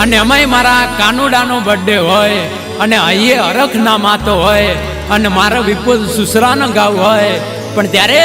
અને અમાય મારા કાનુડાનો બર્થડે હોય અને અહીંયા અરખના માતો હોય અને મારા વિપુલ સુસરાનો ગાવ હોય પણ ત્યારે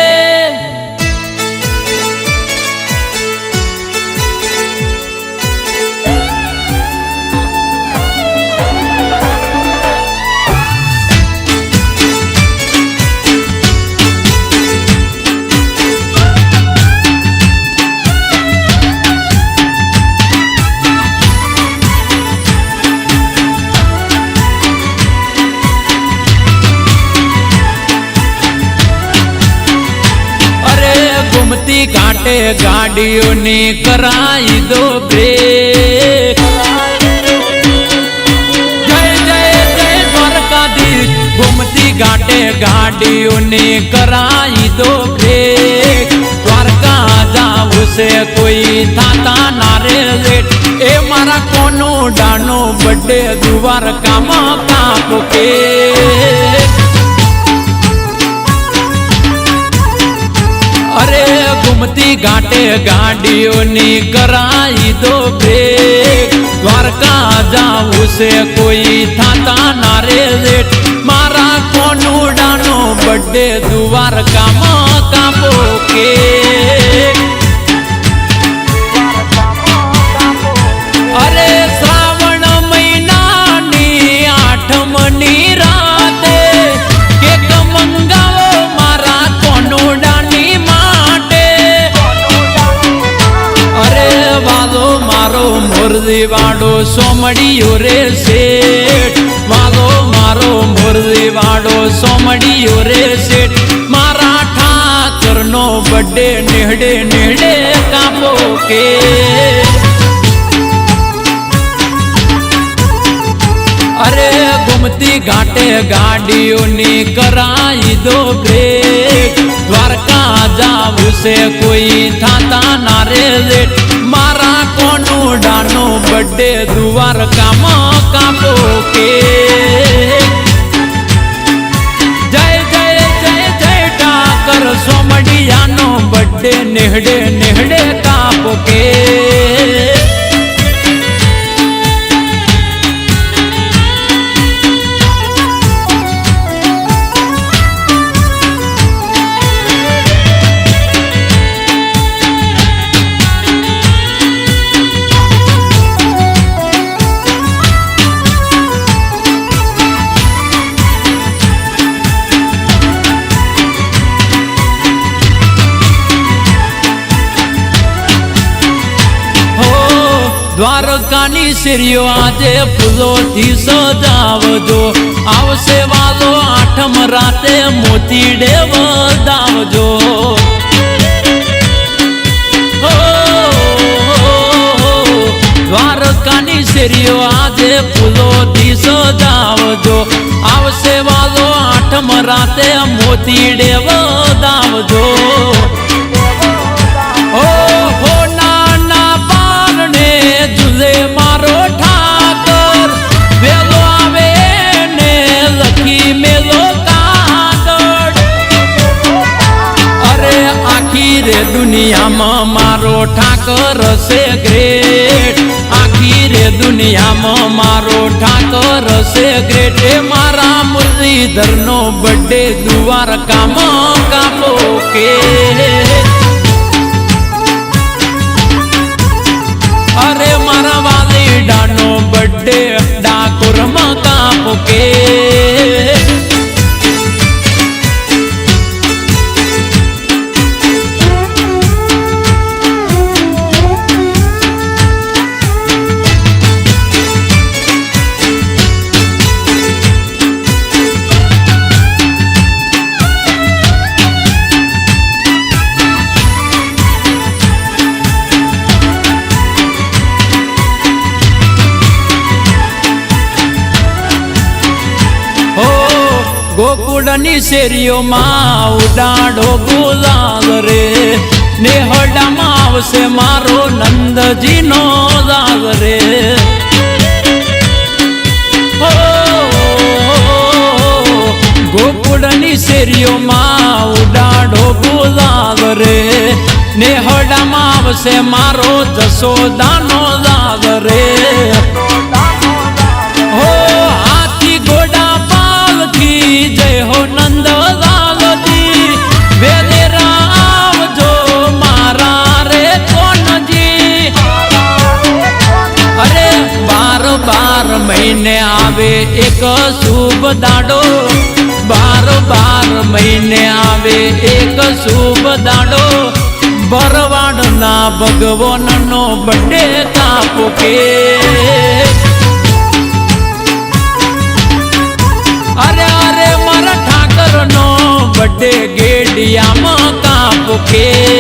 घाटे गाड़ियों ने कराई दो ब्रेक। जय जय जय द्वारकाधीश। घूमती घाटे गाड़ियों ने कराई दो ब्रेक। द्वारका जाऊ से कोई थाता नारे लेट ए मारा कोनो डानो बड़े द्वारका मां कापो के। अरे घूमती घाटे गाड़ियों ने कराई दो ब्रेक। द्वारका जाऊ से कोई थाता नारे लेट मारा कोनुडानो बड़े द्वारका मां कापो के। अरे श्रावण महीना नी 8मनी राते केक मंगावो मारा कोनुडानी मारो मुर्दी वाड़ो सोमड़ियो रे सेठ। वालो मारो मुर्दी वाड़ो सोमड़ियो रे सेठ मारा ठाकर नो बड़े नेहड़े नेहड़े कापो के। अरे घूमती घाटे गाड़ियों ने कराई दो ब्रेक। द्वारका जाऊ से कोई थाता नारे लेट मारा कोनुडानो बड़े द्वारका मां कापो के। जय जय जय जय ठाकर सोमड़ियानो बड़े नेहड़े नेहड़े कापो के। द्वारकानी सिरियो आजे फूलों थी सजावजो। आवसे वालो 8म राते मोतीडे वधावजो। द्वारकानी सिरियो आजे फूलों थी सजावजो। आवसे वालो 8म राते मोतीडे वधावजो। झूले मारो ठाकर वेलो आवे ने लखी मेलो कागड़। अरे आखी रे दुनिया में मारो ठाकर से ग्रेट। आखी रे दुनिया में मारो ठाकर से ग्रेट ए मारा मुरलीधर नो बड़े द्वारका मां कापो के। अरे मारा वाली डानो बड़े डाकुर मां कापो के। गोकुड़नी शेरियो माँ उडाड़ो गुलाल रे। नेहड़ा माव से मारो नंद जी नो लाल रे। गोकुड़नी शेरियो माँ उडाड़ो गुलाल रे। नेहड़ा माव से मारो जसोदा नो लाल रे। મહિને આવે એક શુભ દાડો, 12 મહિને આવે એક શુભ દાડો, ભરવાડના ભગવાનનો બર્થડે કાપો કેક. અરે મારા ઠાકરનો બર્થડે ગેડિયામાં કાપો કેક.